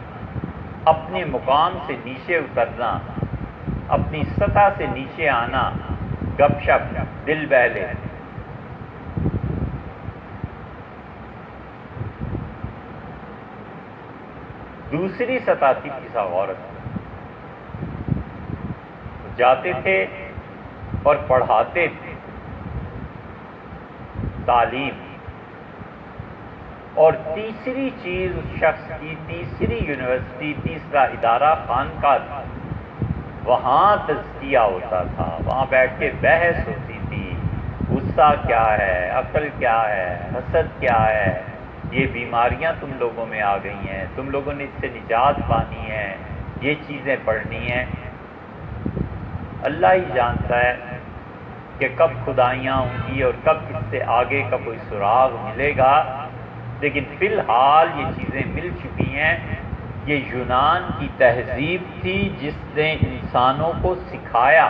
اپنے مقام سے نیچے اترنا، اپنی سطح سے نیچے آنا، گپ شپ، دل بہلے. دوسری سطح تھی فیثاغورس. جاتے تھے اور پڑھاتے تھے تعلیم. اور تیسری چیز اس شخص کی، تیسری یونیورسٹی، تیسرا ادارہ خانقاہ تھا. وہاں تزکیہ ہوتا تھا، وہاں بیٹھ کے بحث ہوتی تھی. غصہ کیا ہے، عقل کیا ہے، حسد کیا ہے، یہ بیماریاں تم لوگوں میں آ گئی ہیں، تم لوگوں نے اس سے نجات پانی ہے، یہ چیزیں پڑھنی ہیں. اللہ ہی جانتا ہے کہ کب خدائیاں ہوں گی اور کب اس سے آگے کا کوئی سراغ ملے گا، لیکن فی الحال یہ چیزیں مل چکی ہیں. یہ یونان کی تہذیب تھی جس نے انسانوں کو سکھایا،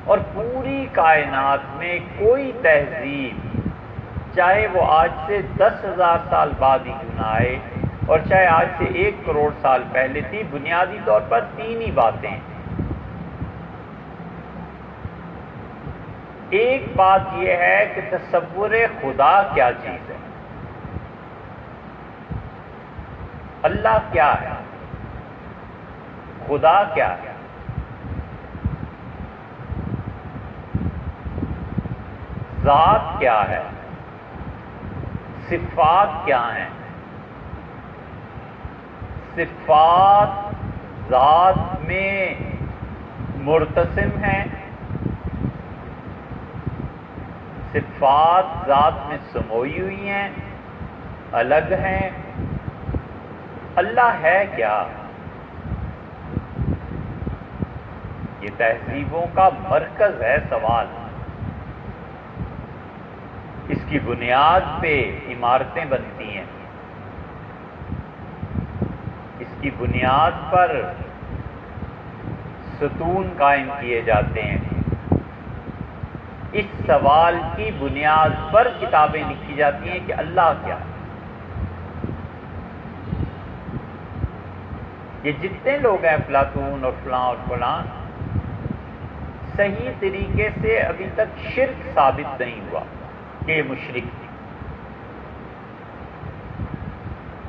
اور پوری کائنات میں کوئی تہذیب، چاہے وہ آج سے 10,000 سال بعد ہی کیوں نہ آئے اور چاہے آج سے 1 کروڑ سال پہلے تھی، بنیادی طور پر 3 ہی باتیں. ایک بات یہ ہے کہ تصور خدا کیا چیز ہے، اللہ کیا ہے، خدا کیا ہے. ذات کیا ہے، صفات کیا ہیں. صفات ذات میں مرتسم ہیں، صفات ذات میں سموئی ہوئی ہیں، الگ ہیں. اللہ ہے کیا؟ یہ تہذیبوں کا مرکز ہے سوال. اس کی بنیاد پہ عمارتیں بنتی ہیں، اس کی بنیاد پر ستون قائم کیے جاتے ہیں. اس سوال کی بنیاد پر کتابیں لکھی جاتی ہیں کہ اللہ کیا ہے. یہ جتنے لوگ ہیں افلاطون اور فلاں اور فلاں، صحیح طریقے سے ابھی تک شرک ثابت نہیں ہوا کہ یہ مشرک تھی.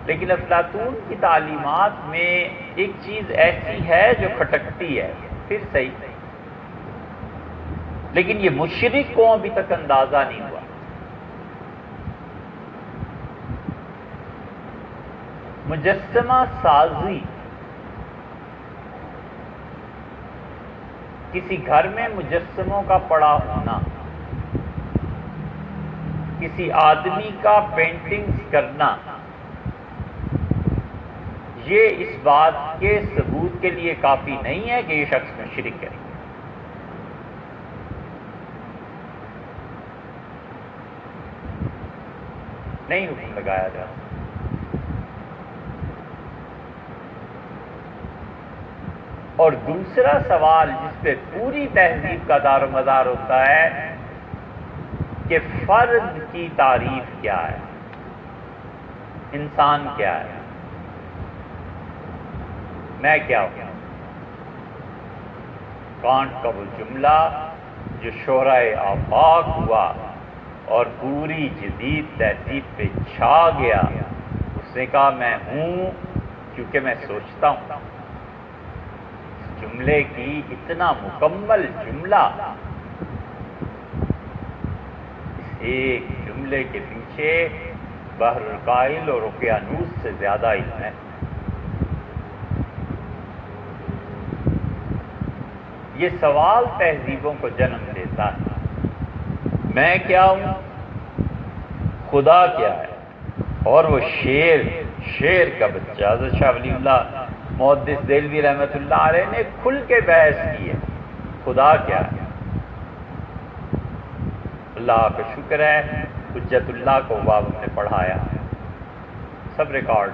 لیکن افلاطون کی تعلیمات میں ایک چیز ایسی ہے جو کھٹکتی ہے، پھر صحیح، لیکن یہ مشرک کو ابھی تک اندازہ نہیں ہوا. مجسمہ سازی، کسی گھر میں مجسموں کا پڑا ہونا، کسی آدمی کا پینٹنگز کرنا، یہ اس بات کے ثبوت کے لیے کافی نہیں ہے کہ یہ شخص مشرک ہے. نہیں حکم لگایا جا. اور دوسرا سوال جس پہ پوری تہذیب کا دار و مدار ہوتا ہے کہ فرد کی تعریف کیا ہے، انسان کیا ہے، میں کیا ہوں. کانٹ کا وہ جملہ جو شورائے آفاق ہوا اور پوری جدید تہذیب پہ چھا گیا، اس نے کہا میں ہوں کیونکہ میں سوچتا ہوں. اس جملے کی اتنا مکمل جملہ، اس ایک جملے کے پیچھے بحر الکائل اور اوقیانوس سے زیادہ علم ہے. یہ سوال تہذیبوں کو جنم دیتا ہے. میں کیا ہوں، خدا کیا ہے. اور وہ شیر کا بچہ حضرت شاہ ولی اللہ محدث دہلوی رحمۃ اللہ علیہ نے کھل کے بحث کی ہے. خدا کیا ہے؟ اللہ کا شکر ہے، حجت اللہ کو باب نے پڑھایا، سب ریکارڈ۔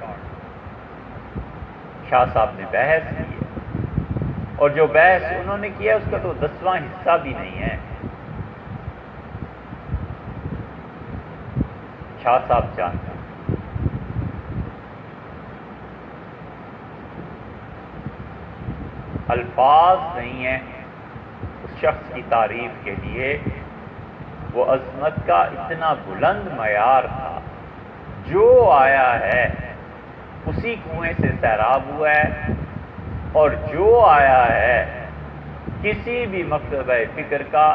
شاہ صاحب نے بحث کی ہے، اور جو بحث انہوں نے کیا اس کا تو 10واں حصہ بھی نہیں ہے۔ شاہ صاحب جانتے ہیں الفاظ نہیں ہیں اس شخص کی تعریف کے لیے۔ وہ عظمت کا اتنا بلند معیار تھا، جو آیا ہے اسی کنویں سے سیراب ہوا ہے، اور جو آیا ہے کسی بھی مکتبہ فکر کا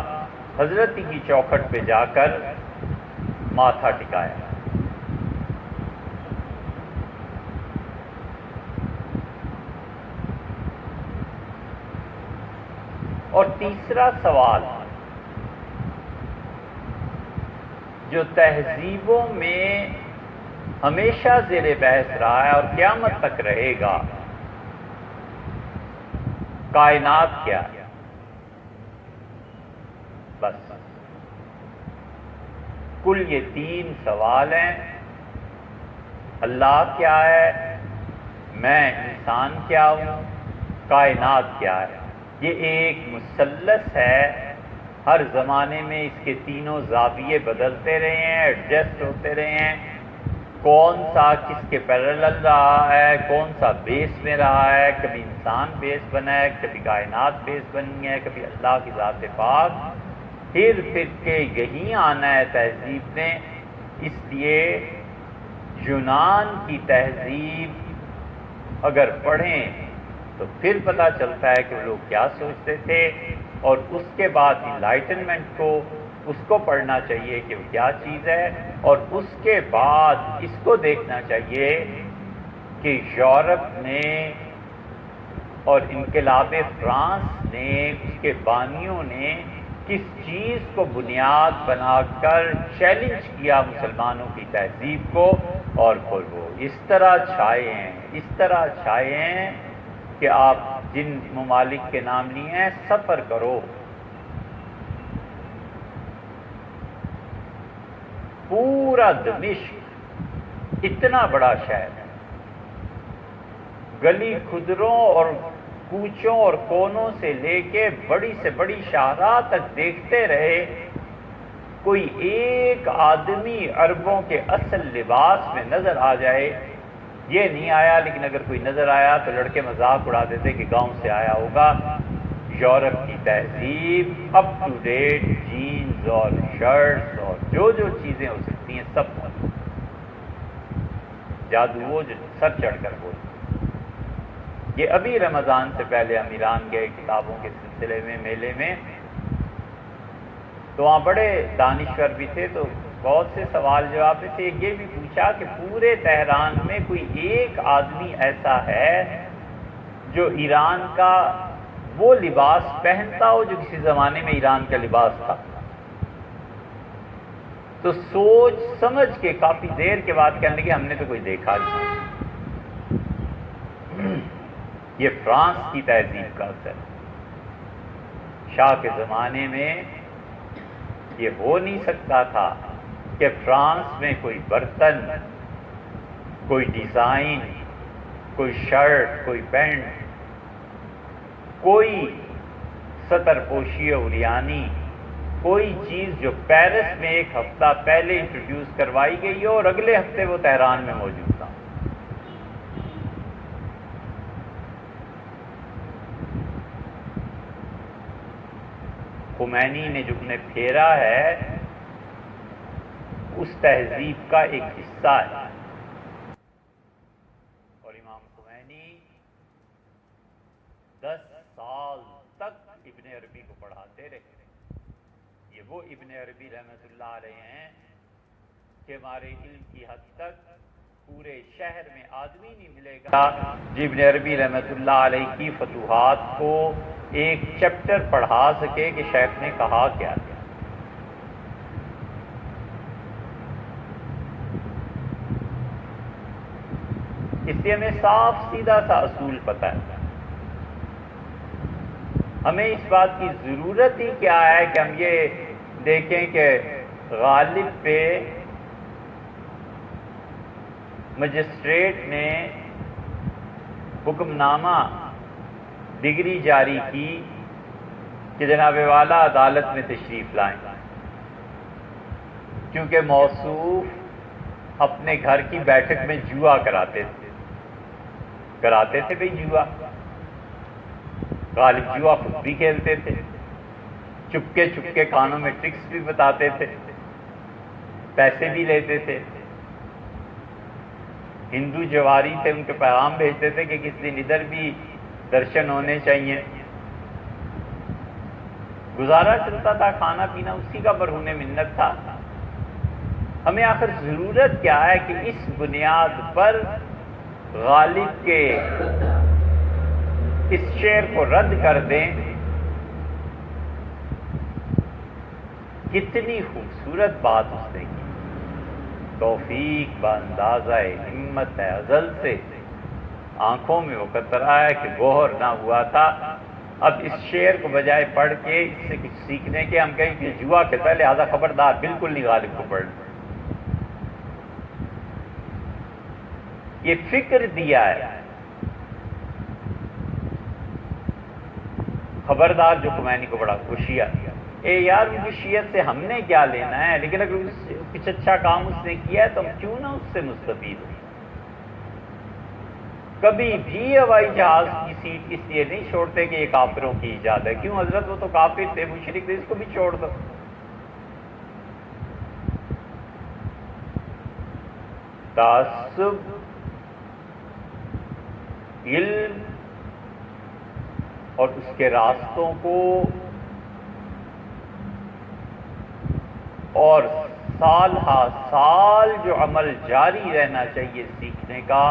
حضرت کی چوکھٹ پہ جا کر ماتھا ٹکایا۔ اور تیسرا سوال جو تہذیبوں میں ہمیشہ زیر بحث رہا ہے اور قیامت تک رہے گا، کائنات کیا ہے؟ بس کل یہ 3 سوال ہیں۔ اللہ کیا ہے، میں انسان کیا ہوں، کائنات کیا ہے۔ یہ ایک مثلث ہے، ہر زمانے میں اس کے تینوں زاویے بدلتے رہے ہیں، ایڈجسٹ ہوتے رہے ہیں۔ کون سا کس کے پیرالل رہا ہے، کون سا بیس میں رہا ہے، کبھی انسان بیس بنا ہے، کبھی کائنات بیس بنی ہے، کبھی اللہ کی ذات پاک۔ پھر کے یہی آنا ہے تہذیب نے۔ اس لیے یونان کی تہذیب اگر پڑھیں تو پھر پتہ چلتا ہے کہ وہ لوگ کیا سوچتے تھے، اور اس کے بعد انلائٹنمنٹ کو اس کو پڑھنا چاہیے کہ وہ کیا چیز ہے، اور اس کے بعد اس کو دیکھنا چاہیے کہ یورپ نے اور انقلاب فرانس نے، اس کے بانیوں نے کس چیز کو بنیاد بنا کر چیلنج کیا مسلمانوں کی تہذیب کو، اور پھر وہ اس طرح چھائے ہیں کہ آپ جن ممالک کے نام لیے ہیں سفر کرو، پورا دمشق اتنا بڑا شہر ہے، گلی کھدروں اور کوچوں اور کونوں سے لے کے بڑی سے بڑی شاہراہ تک دیکھتے رہے، کوئی ایک آدمی عربوں کے اصل لباس میں نظر آ جائے۔ یہ نہیں آیا، لیکن اگر کوئی نظر آیا تو لڑکے مذاق اڑا دیتے کہ گاؤں سے آیا ہوگا۔ یورپ کی تہذیب اپ ٹو ڈیٹ جینز اور شرٹس اور جو چیزیں ہو سکتی ہیں سب جادو وہ جو سر چڑھ کر بولتے۔ یہ ابھی رمضان سے پہلے ہم ایران گئے کتابوں کے سلسلے میں، میلے میں، تو وہاں بڑے دانشور بھی تھے، تو بہت سے سوال جواب میں سے یہ بھی پوچھا کہ پورے تہران میں کوئی ایک آدمی ایسا ہے جو ایران کا وہ لباس پہنتا ہو جو کسی زمانے میں ایران کا لباس تھا؟ تو سوچ سمجھ کے کافی دیر کے بعد کہنے لگے ہم نے تو کوئی دیکھا نہیں۔ یہ فرانس کی تہذیب کا اثر ہے۔ شاہ کے زمانے میں یہ ہو نہیں سکتا تھا کہ فرانس میں کوئی برتن، کوئی ڈیزائن، کوئی شرٹ، کوئی پینٹ، کوئی سطر پوشی اوریانی، کوئی چیز جو پیرس میں ایک ہفتہ پہلے انٹروڈیوس کروائی گئی ہو اور اگلے ہفتے وہ تہران میں موجود تھا۔ خمینی نے جو انہیں پھیرا ہے اس تہذیب کا ایک حصہ ہے، اور امام خمینی 10 سال تک ابن عربی کو پڑھاتے رہے۔ یہ وہ ابن عربی رحمۃ اللہ علیہ ہیں کہ ہمارے علم کی حد تک پورے شہر میں آدمی نہیں ملے گا جو ابن عربی رحمۃ اللہ علیہ کی فتوحات کو ایک چیپٹر پڑھا سکے کہ شیخ نے کہا کیا تھا۔ اس لیے ہمیں صاف سیدھا سا اصول پتہ ہے، ہمیں اس بات کی ضرورت ہی کیا ہے کہ ہم یہ دیکھیں کہ غالب پہ مجسٹریٹ نے حکم نامہ ڈگری جاری کی کہ جناب والا عدالت میں تشریف لائیں، کیونکہ موصوف اپنے گھر کی بیٹھک میں جوا کراتے تھے بھئی جوا، غالب جوا خود بھی کھیلتے تھے، چپکے کانوں میں ٹرکس بھی بتاتے تھے، پیسے بھی لیتے تھے۔ ہندو جواری تھے، ان کے پیغام بھیجتے تھے کہ کس دن ادھر بھی درشن ہونے چاہیے۔ گزارا چلتا تھا، کھانا پینا اسی کا برہون منت تھا۔ ہمیں آخر ضرورت کیا ہے کہ اس بنیاد پر غالب کے اس شعر کو رد کر دیں؟ کتنی خوبصورت بات اس نے کی، توفیق باندازہ ہمت ہے ازل سے، آنکھوں میں وہ قطرہ ہے کہ گوہر نہ ہوا تھا۔ اب اس شعر کو بجائے پڑھ کے اس سے کچھ سیکھنے کے ہم کہیں کہ جوا کہتا ہے، لہذا خبردار بالکل نہیں غالب کو پڑھنا۔ یہ فکر دیا ہے، خبردار جو خمینی کو بڑا خوشیا اے یار ان کی شیعت سے ہم نے کیا لینا ہے، لیکن اگر کچھ اچھا کام اس نے کیا ہے تو ہم کیوں نہ اس سے مستفید ہوں۔ کبھی بھی ہوائی جہاز کی سیٹ اس لیے نہیں چھوڑتے کہ یہ کافروں کی ایجاد ہے، کیوں حضرت وہ تو کافر تھے، مشرک تھے، اس کو بھی چھوڑ دو۔ تعصب علم اور اس کے راستوں کو اور سال ہا سال جو عمل جاری رہنا چاہیے سیکھنے کا،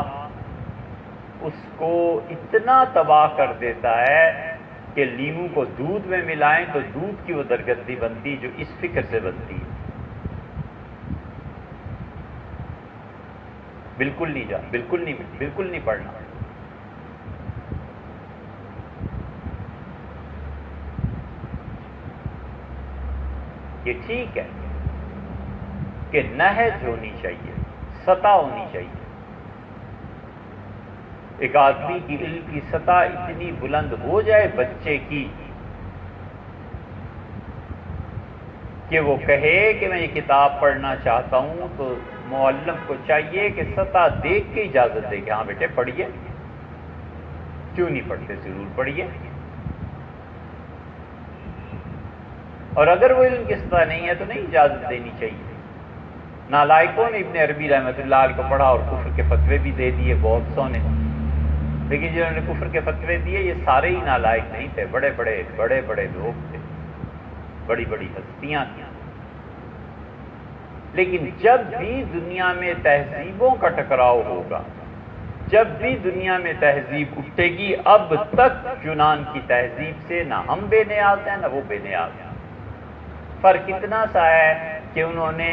اس کو اتنا تباہ کر دیتا ہے کہ لیمو کو دودھ میں ملائیں تو دودھ کی وہ درگندی بنتی جو اس فکر سے بنتی ہے۔ بالکل نہیں پڑھنا۔ یہ ٹھیک ہے کہ نہج ہونی چاہیے، سطح ہونی چاہیے۔ ایک آدمی کی علم کی سطح اتنی بلند ہو جائے بچے کی کہ وہ کہے کہ میں یہ کتاب پڑھنا چاہتا ہوں، تو معلم کو چاہیے کہ سطح دیکھ کے اجازت دے کہ ہاں بیٹے پڑھیے، کیوں نہیں پڑھتے، ضرور پڑھیے۔ اور اگر وہ علم کی سطح نہیں ہے تو نہیں اجازت دینی چاہیے۔ نالائقوں نے ابن عربی رحمۃ اللہ علیہ کو پڑھا اور کفر کے فتوے بھی دے دیے بہت سو نے، لیکن جنہوں نے کفر کے فتوے دیے یہ سارے ہی نالائق نہیں تھے، بڑے بڑے لوگ تھے، بڑی ہستیاں تھیں۔ لیکن جب بھی دنیا میں تہذیبوں کا ٹکراؤ ہوگا، جب بھی دنیا میں تہذیب اٹھے گی، اب تک یونان کی تہذیب سے نہ ہم بے نیاز ہیں نہ وہ بے نیاز ہیں۔ فرق اتنا سا ہے کہ انہوں نے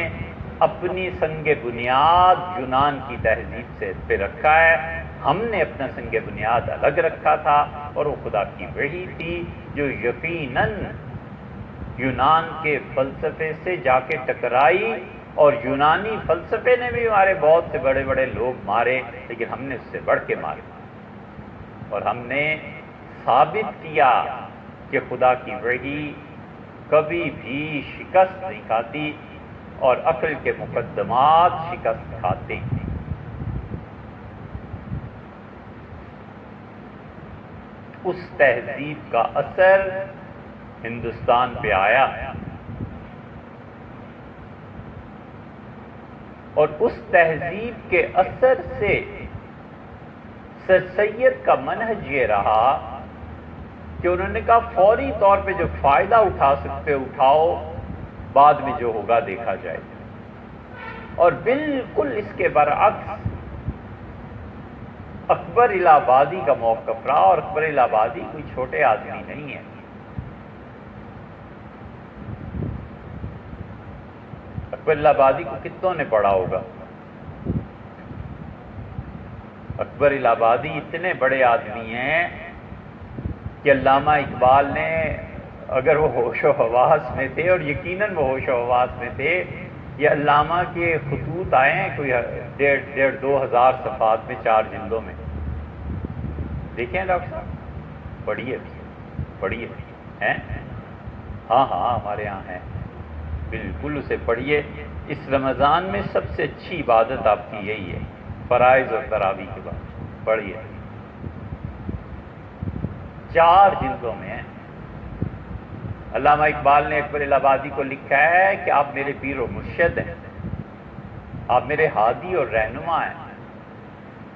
اپنی سنگ بنیاد یونان کی تہذیب سے پہ رکھا ہے، ہم نے اپنا سنگ بنیاد الگ رکھا تھا، اور وہ خدا کی وحی تھی جو یقیناً یونان کے فلسفے سے جا کے ٹکرائی، اور یونانی فلسفے نے بھی ہمارے بہت سے بڑے لوگ مارے، لیکن ہم نے اس سے بڑھ کے مارے، اور ہم نے ثابت کیا کہ خدا کی وحی کبھی بھی شکست نہیں کھاتی اور عقل کے مقدمات شکست کھاتے ہیں۔ اس تہذیب کا اثر ہندوستان پہ آیا، اور اس تہذیب کے اثر سے سر سید کا منہج یہ رہا کہ انہوں نے کہا فوری طور پہ جو فائدہ اٹھا سکتے اٹھاؤ، بعد میں جو ہوگا دیکھا جائے گا۔ اور بالکل اس کے برعکس اکبر الہ آبادی کا موقف رہا، اور اکبر الہ آبادی کوئی چھوٹے آدمی نہیں ہے۔ اکبر الہ آبادی کو کتنوں نے پڑھا ہوگا؟ اکبر الہ آبادی اتنے بڑے آدمی ہیں کہ علامہ اقبال نے اگر وہ ہوش و حواس میں تھے، اور یقیناً وہ ہوش و حواس میں تھے، یہ علامہ کے خطوط آئے ہیں کوئی 1,500-2,000 صفحات میں 4 جلدوں میں، دیکھیں ڈاکٹر صاحب، پڑھیے پڑھیے ہیں، ہاں ہمارے یہاں ہیں، بالکل اسے پڑھیے۔ اس رمضان میں سب سے اچھی عبادت آپ کی یہی ہے، فرائض اور تراویح کے بعد پڑھیے، 4 جلدوں میں ہے۔ علامہ اقبال نے اکبر الہ آبادی کو لکھا ہے کہ آپ میرے پیر و مرشد ہیں، آپ میرے ہادی اور رہنما ہیں،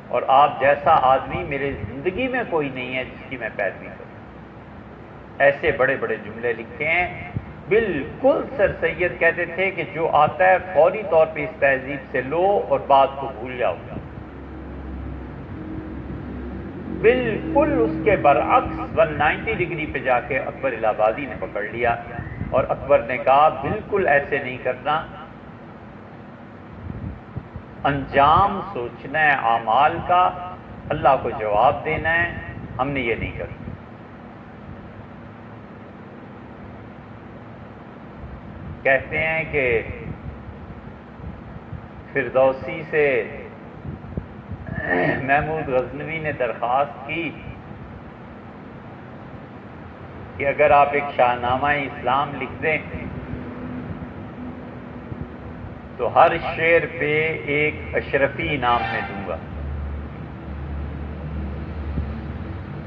اور آپ جیسا آدمی میرے زندگی میں کوئی نہیں ہے جس کی میں پیروی کروں۔ ایسے بڑے بڑے جملے لکھے ہیں۔ بالکل سر سید کہتے تھے کہ جو آتا ہے فوری طور پہ اس تہذیب سے لو اور بات کو بھول جاؤ۔ بالکل اس کے برعکس 190 ڈگری پہ جا کے اکبر الہ آبادی نے پکڑ لیا، اور اکبر نے کہا بالکل ایسے نہیں کرنا، انجام سوچنا ہے اعمال کا، اللہ کو جواب دینا ہے، ہم نے یہ نہیں کرنا۔ کہتے ہیں کہ فردوسی سے محمود غزنوی نے درخواست کی کہ اگر آپ ایک شاہ نامہ اسلام لکھ دیں تو ہر شعر پہ ایک اشرفی انعام میں دوں گا۔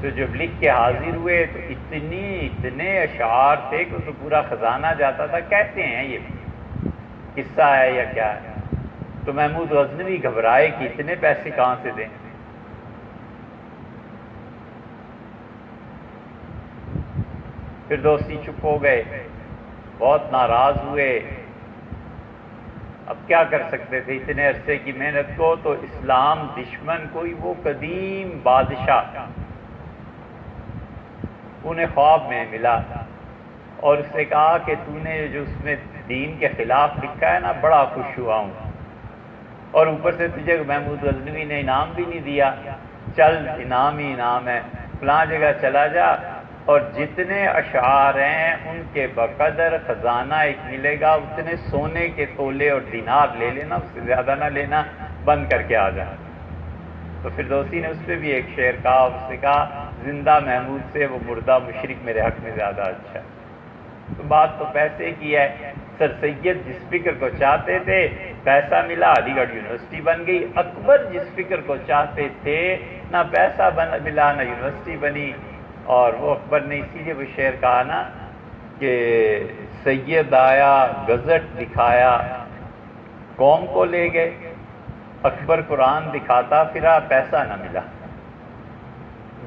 تو جب لکھ کے حاضر ہوئے تو اتنے اشعار تھے کہ تو پورا خزانہ جاتا تھا۔ کہتے ہیں یہ قصہ ہے یا کیا ہے، تو محمود غزنوی گھبرائے کہ اتنے پیسے کہاں سے دیں۔ فردوسی چپ ہو گئے، بہت ناراض ہوئے۔ اب کیا کر سکتے تھے اتنے عرصے کی محنت کو؟ تو اسلام دشمن کوئی وہ قدیم بادشاہ انہیں خواب میں ملا اور اس نے کہا کہ تو نے جو اس میں دین کے خلاف لکھا ہے نا، بڑا خوش ہوا ہوں، اور اوپر سے تجھے محمود غزنوی نے انعام بھی نہیں دیا، چل انعام ہی انعام ہے، فلاں جگہ چلا جا اور جتنے اشعار ہیں ان کے بقدر خزانہ ایک ملے گا، اتنے سونے کے تولے اور دینار لے لینا، اس سے زیادہ نہ لینا، بند کر کے آ جانا۔ تو فردوسی نے اس پہ بھی ایک شعر کہا، اس نے کہا زندہ محمود سے وہ مردہ مشرک میرے حق میں زیادہ اچھا ہے۔ تو بات تو پیسے کی ہے۔ سر سید جس فکر کو چاہتے تھے پیسہ ملا، علی گڑھ یونیورسٹی بن گئی۔ اکبر جس فکر کو چاہتے تھے نہ پیسہ ملا نہ یونیورسٹی بنی، اور وہ اکبر نے اسی لیے وہ شعر کہا نا کہ سید آیا گزٹ دکھایا قوم کو لے گئے، اکبر قرآن دکھاتا پھرا پیسہ نہ ملا۔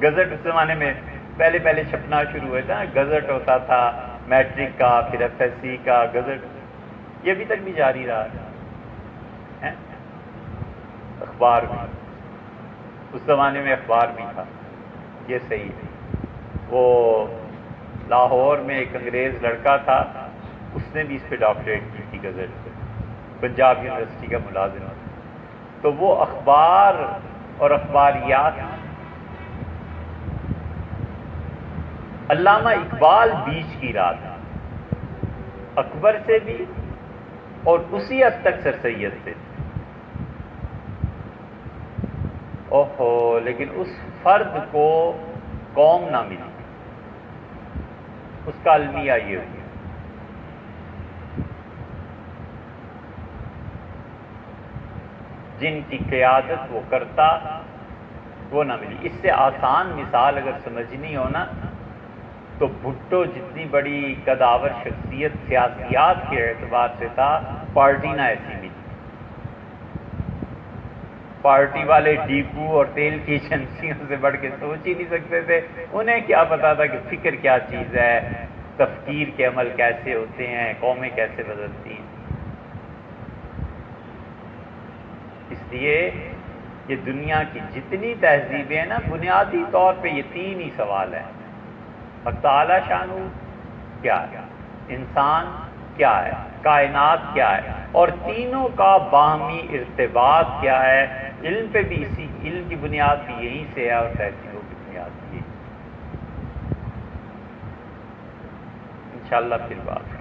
گزٹ اس زمانے میں پہلے چھپنا شروع ہوا تھا، گزٹ ہوتا تھا میٹرک کا، پھر ایف ایس سی کا گزٹ، یہ ابھی تک بھی جاری رہا ہے۔ اخبار بھی اس زمانے میں اخبار بھی تھا، یہ صحیح ہے۔ وہ لاہور میں ایک انگریز لڑکا تھا، اس نے بھی اس پہ ڈاکٹریٹ کی تھی گزٹ پہ، پنجاب یونیورسٹی کا ملازم تھا۔ تو وہ اخبار اور اخباریات، علامہ اقبال بیچ کی رات اکبر سے بھی اور اسی حد تک سر سید سے، اوہو، لیکن اس فرد کو قوم نہ ملی، اس کا المیہ یہ ہوا جن کی قیادت وہ کرتا وہ نہ ملی۔ اس سے آسان مثال اگر سمجھنی ہو نا تو بھٹو جتنی بڑی قداور شخصیت سیاسیات کے اعتبار سے تھا، پارٹی نہ ایسی ملی۔ پارٹی والے ڈیپو اور تیل کی ایجنسیوں سے بڑھ کے سوچ ہی نہیں سکتے تھے، انہیں کیا پتا تھا کہ فکر کیا چیز ہے، تفکیر کے عمل کیسے ہوتے ہیں، قومیں کیسے بدلتی ہیں۔ اس لیے یہ دنیا کی جتنی تہذیبیں ہیں نا، بنیادی طور پہ یہ 3 ہی سوال ہیں: حق تعالی شانہ کیا ہے، انسان کیا ہے، کائنات کیا ہے، اور تینوں کا باہمی ارتباط کیا ہے۔ علم پہ بھی اسی، علم کی بنیاد بھی یہیں سے ہے اور تہذیبوں کی بنیاد بھی۔ انشاءاللہ پھر بات